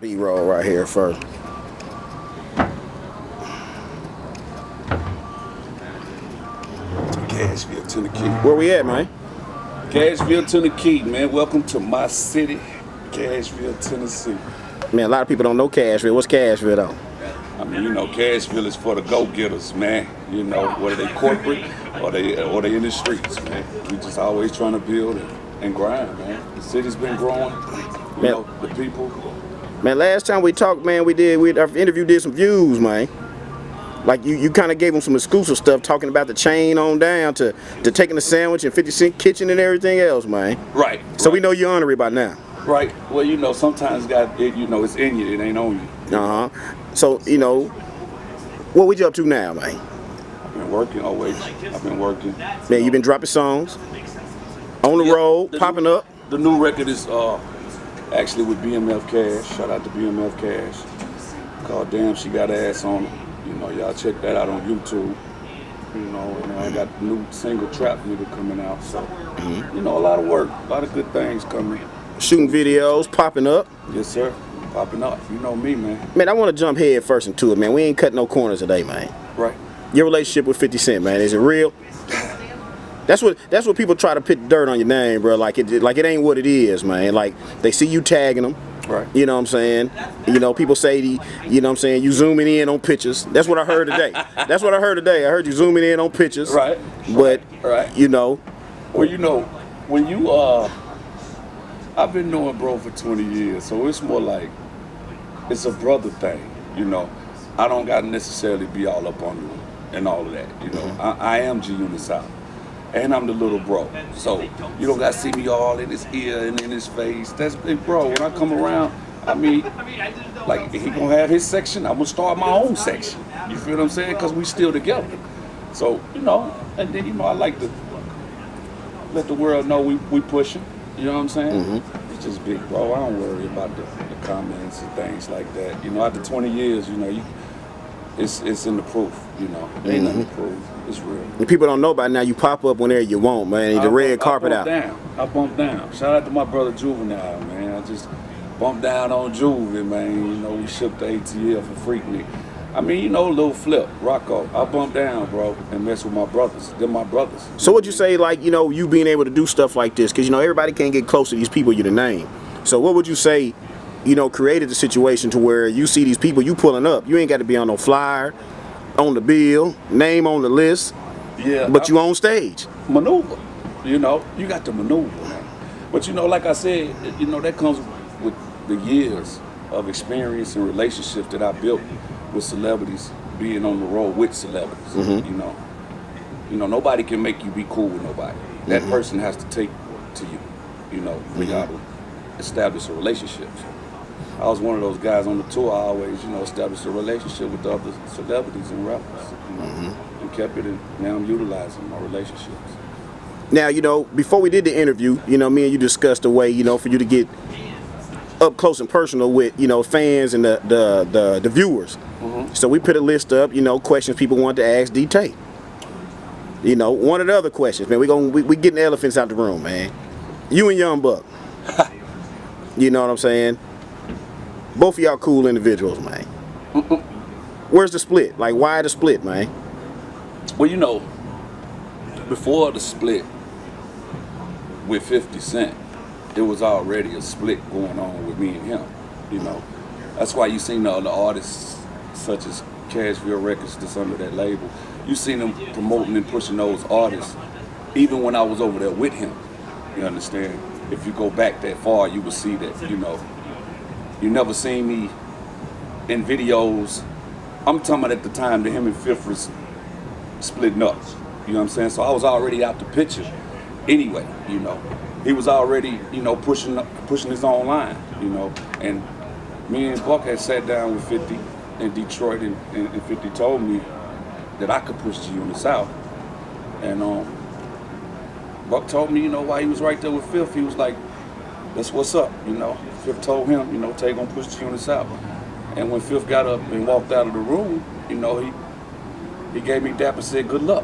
B-roll right here first. Nashville, Tennessee. Where we at, man? Nashville, Tennessee, man. Welcome to my city, Nashville, Tennessee. Man, a lot of people don't know Cashville. What's Cashville though? I mean, you know, Nashville is for the go-getters, man. You know, whether they corporate or they in the streets, man. We just always trying to build and grind, man. The city's been growing. You know, the people. Man, last time we talked, man, our interview did some views, man. Like you kind of gave them some exclusive stuff, talking about the chain on down to taking the sandwich and 50 Cent Kitchen and everything else, man. Right. So we know you're honorary by now. Right. Well, you know, sometimes it's in you, it ain't on you. So, you know, what we up to now, man? I've been working always. I've been working. Man, you've been dropping songs on the road, popping up. The new record is actually with BMF Cash. Shout out to BMF Cash. Called Damn She Got Ass on Her. You know, y'all check that out on YouTube. You know, and I got the new single Trap Nigga coming out. So, you know, a lot of work, a lot of good things coming. Shooting videos, popping up. Yes, sir. Popping up. You know me, man. Man, I want to jump head first into it, man. We ain't cutting no corners today, man. Right. Your relationship with 50 Cent, man, is it real? That's what people try to put dirt on your name, bro. Like it ain't what it is, man. Like they see you tagging them. Right. You know what I'm saying? You know, people say you know what I'm saying, you zooming in on pictures. That's what I heard today. That's what I heard today. I heard you zooming in on pictures. Right. But right. You know. Well, you know, when you I've been knowing bro for 20 years, so it's more like it's a brother thing, you know. I don't gotta necessarily be all up on you and all of that, you know. I am G Unit South. And I'm the little bro. So you don't gotta see me all in his ear and in his face. That's big bro. When I come around, I mean, like he gonna have his section, I'm gonna start my own section. You feel what I'm saying? Cause we still together. So, you know, and then you know I like to let the world know we pushing. You know what I'm saying? It's just big bro. I don't worry about the comments and things like that. You know, after 20 years, you know, it's in the proof, you know. It ain't nothing to prove. It's real. And people don't know by now, you pop up whenever you want, man. The red carpet out. I bump down. Shout out to my brother Juvenile, man. I just bumped down on Juvie, man. You know, we shipped the ATL for Freaknik. I mean, you know, Lil Flip, Rocco. I bump down, bro, and mess with my brothers. They're my brothers. So what'd you say, like, you know, you being able to do stuff like this? Because, you know, everybody can't get close to these people you the name. So what would you say, you know, created the situation to where you see these people you pulling up? You ain't got to be on no flyer, on the bill, name on the list. Yeah. But you on stage. Maneuver. You know, you got to maneuver, man. But, you know, like I said, you know, that comes with the years of experience and relationships that I built with celebrities, being on the road with celebrities. You know, nobody can make you be cool with nobody. That person has to take to you, you know, for y'all to establish a relationship. I was one of those guys on the tour. I always, you know, established a relationship with the other celebrities and rappers, you know, and kept it. And now I'm utilizing my relationships. Now, you know, before we did the interview, you know, me and you discussed a way, you know, for you to get up close and personal with, you know, fans and the viewers. So we put a list up, you know, questions people want to ask DTay. You know, one of the other questions, man. We getting the elephants out the room, man. You and Young Buck. You know what I'm saying? Both of y'all cool individuals, man. Where's the split? Like, why the split, man? Well, you know, before the split with 50 Cent, there was already a split going on with me and him. You know, that's why you seen the other artists such as Cashville Records that's under that label. You seen them promoting and pushing those artists, even when I was over there with him. You understand? If you go back that far, you will see that. You know, you never seen me in videos. I'm talking about at the time that him and Fifth was splitting up. You know what I'm saying? So I was already out the picture anyway. You know, he was already, you know, pushing his own line. You know, and me and Buck had sat down with 50 in Detroit, and 50 told me that I could push G Unit South. And Buck told me, you know, while he was right there with Fifth, he was like, that's what's up, you know. Fifth told him, you know, Tay gonna push G Unit South. And when Fifth got up and walked out of the room, you know, he gave me dap and said, good luck.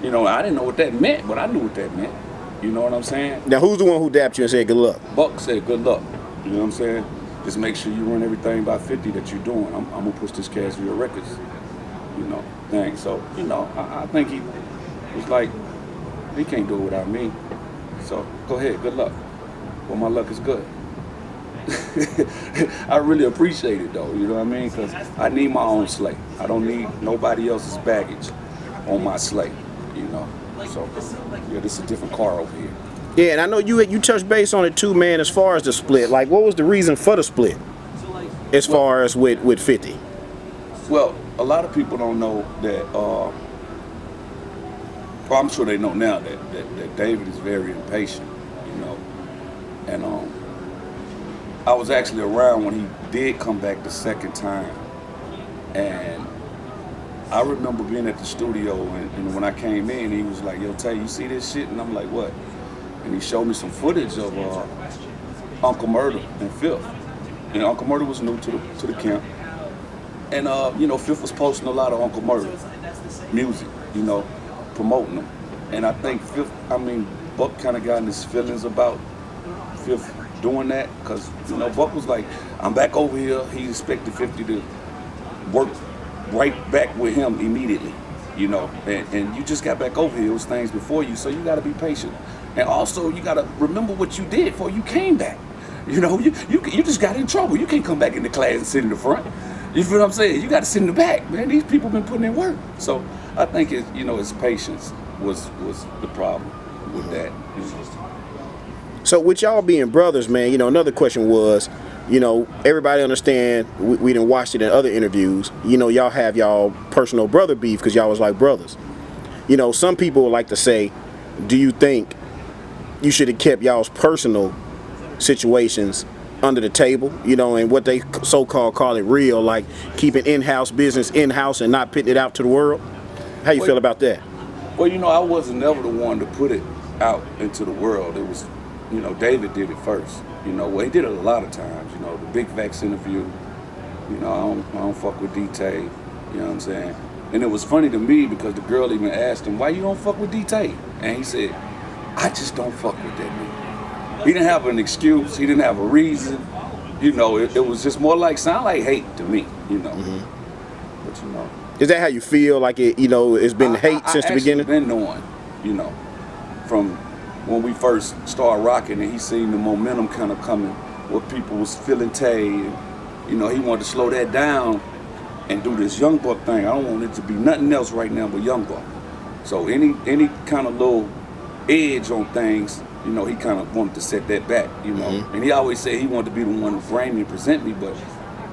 You know, I didn't know what that meant, but I knew what that meant. You know what I'm saying? Now, who's the one who dapped you and said good luck? Buck said good luck. You know what I'm saying? just make sure you run everything by 50 that you're doing. I'm gonna push this Cashville Records, thing. So, I think he was like, he can't do it without me. So go ahead, good luck. Well, my luck is good. I really appreciate it though, you know what I mean? Because I need my own sleigh. I don't need nobody else's baggage on my sleigh, So, yeah, this is a different car over here. Yeah, and I know you touched base on it too, man, as far as the split. Like, what was the reason for the split as far as with 50? Well, a lot of people don't know that, well, I'm sure they know now that David is very impatient, and I was actually around when he did come back the second time, and I remember being at the studio, and when I came in, he was like, "Yo, Tay, you see this shit?" And I'm like, "What?" And he showed me some footage of Uncle Murder and Fifth. And Uncle Murder was new to the camp, and Fifth was posting a lot of Uncle Murder music, promoting them. And I think Buck kind of got in his feelings about Fifth doing that, because Buck was like, "I'm back over here." He expected 50 to work right back with him immediately, and you just got back over here. It was things before you, so you got to be patient, and also you got to remember what you did before you came back. You just got in trouble. You can't come back in the class and sit in the front. You feel what I'm saying? You got to sit in the back, man. These people been putting in work. So I think his patience was the problem with that. So with y'all being brothers, man, another question was, everybody understand, we done watched it in other interviews, y'all have y'all personal brother beef because y'all was like brothers. Some people would like to say, do you think you should have kept y'all's personal situations under the table, and what they so-called call it real, like keeping in-house business in-house and not putting it out to the world? How you feel about that? Well, I wasn't never the one to put it out into the world. It was, David did it first. Well, he did it a lot of times. The Big Vax interview. I don't fuck with DTay. You know what I'm saying? And it was funny to me because the girl even asked him, "Why you don't fuck with DTay?" And he said, "I just don't fuck with that nigga." He didn't have an excuse. He didn't have a reason. It was just more sound like hate to me. Mm-hmm. But is that how you feel? Like it's been hate since the beginning? I've been knowing, from when we first started rocking, and he seen the momentum kind of coming, where people was feeling Tay, and he wanted to slow that down and do this Young Buck thing. I don't want it to be nothing else right now but Young Buck. So any kind of little edge on things, he kind of wanted to set that back, Mm-hmm. And he always said he wanted to be the one to frame me and present me, but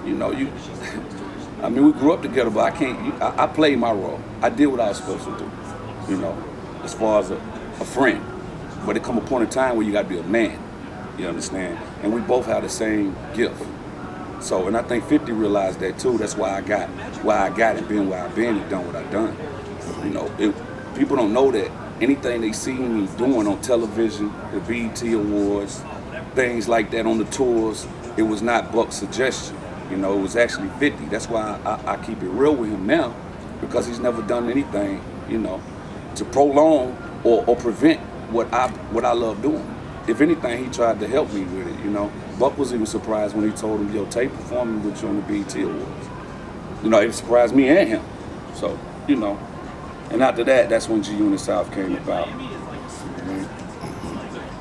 we grew up together, but I played my role. I did what I was supposed to do, as far as a friend. But it come a point in time where you got to be a man, you understand? And we both have the same gift. So, and I think 50 realized that too. That's why I got and been where I've been and done what I've done. People don't know that anything they see me doing on television, the BET Awards, things like that on the tours, it was not Buck's suggestion. It was actually 50. That's why I keep it real with him now, because he's never done anything, to prolong or prevent what I love doing. If anything, he tried to help me with it, Buck was even surprised when he told him, "Yo, Tay performing with you on the BET Awards." It surprised me and him. So, and after that, that's when G-Unit South came about.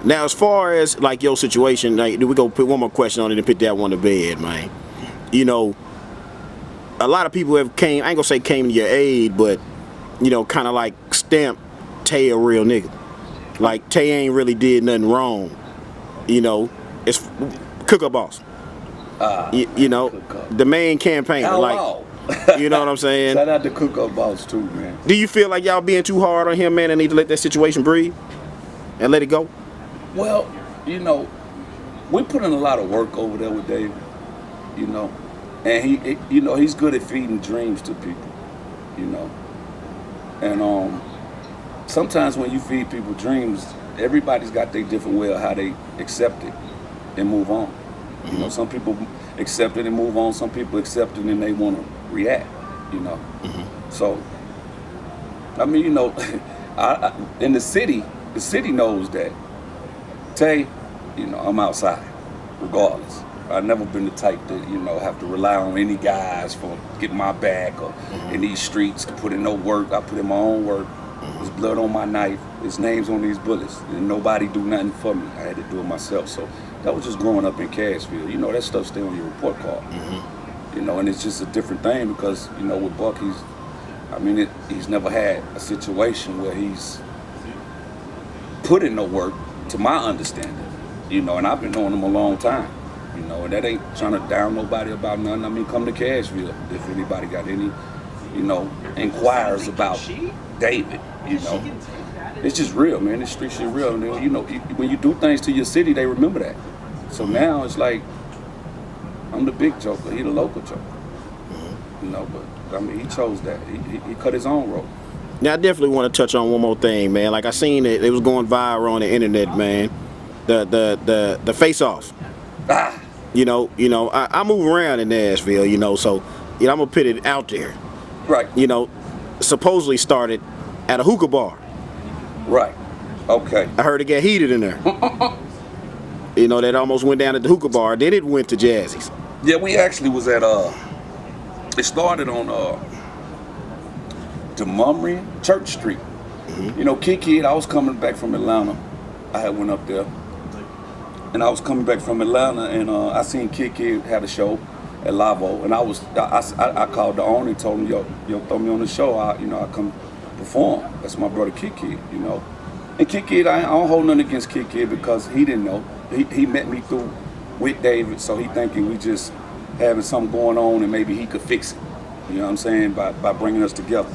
Now, as far as like your situation, like, we go put one more question on it and put that one to bed, man. A lot of people have came, I ain't gonna say came to your aid, but kind of like stamped Tay a real nigga. Like Tay ain't really did nothing wrong. It's Cook-Up Boss. The main campaigner. Hello. Like, you know what I'm saying? Shout out to Cook-Up Boss too, man. Do you feel like y'all being too hard on him, man, and need to let that situation breathe and let it go? Well, we put in a lot of work over there with David, and he's good at feeding dreams to people, and sometimes when you feed people dreams, everybody's got their different way of how they accept it and move on. Mm-hmm. Some people accept it and move on. Some people accept it and they want to react. Mm-hmm. So, in the city knows that Tay, I'm outside, regardless. I've never been the type to, you know, have to rely on any guys for getting my back or in these streets to put in no work. I put in my own work. There's blood on my knife. There's names on these bullets. And nobody do nothing for me. I had to do it myself. So that was just growing up in Cashville. You know, that stuff stay on your report card. You know, and it's just a different thing because, you know, with Buck, he's never had a situation where he's put in no work, to my understanding. You know, and I've been knowing him a long time. You know, and that ain't trying to down nobody about nothing. I mean, come to Cashville if anybody got any, you know, inquires about David. You know, it's just real, man. This street shit real. And, you know, when you do things to your city, they remember that. So now it's like I'm the big joker. He the local joker. You know, but I mean, he chose that. He cut his own road. Now I definitely want to touch on one more thing, man. Like I seen it was going viral on the internet, man. The face off. You know, I move around in Nashville, you know, so you know I'm gonna put it out there. Right. You know, supposedly started at a hookah bar. Right. Okay. I heard it get heated in there. You know, that almost went down at the hookah bar. Then it went to Jazzy's. Yeah, we actually was at it started on Demumry Church Street. You know, Kid, I was coming back from Atlanta. I had went up there. And I was coming back from Atlanta, and I seen Kid had a show at Lavo, and I called the owner and told him, yo, throw me on the show. I come perform. That's my brother Kid, you know. And Kid, I don't hold nothing against Kid because he didn't know. He met me through with David, so he thinking we just having something going on and maybe he could fix it. You know what I'm saying? By bringing us together.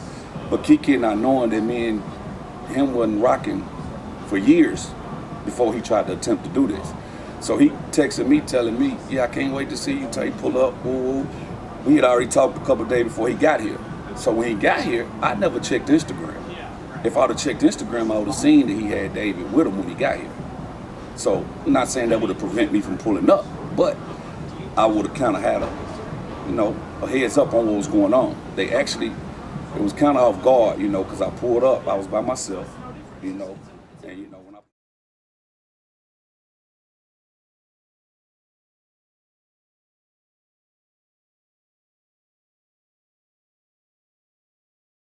But Kid not knowing that me and him wasn't rocking for years before he tried to attempt to do this. So he texted me telling me, yeah, I can't wait to see you, Tay, pull up, woo. We had already talked a couple of days before he got here. So when he got here, I never checked Instagram. If I'd have checked Instagram, I would have seen that he had David with him when he got here. So I'm not saying that would have prevented me from pulling up, but I would have kind of had a heads up on what was going on. It was kind of off guard, you know, because I pulled up, I was by myself, you know, and you know.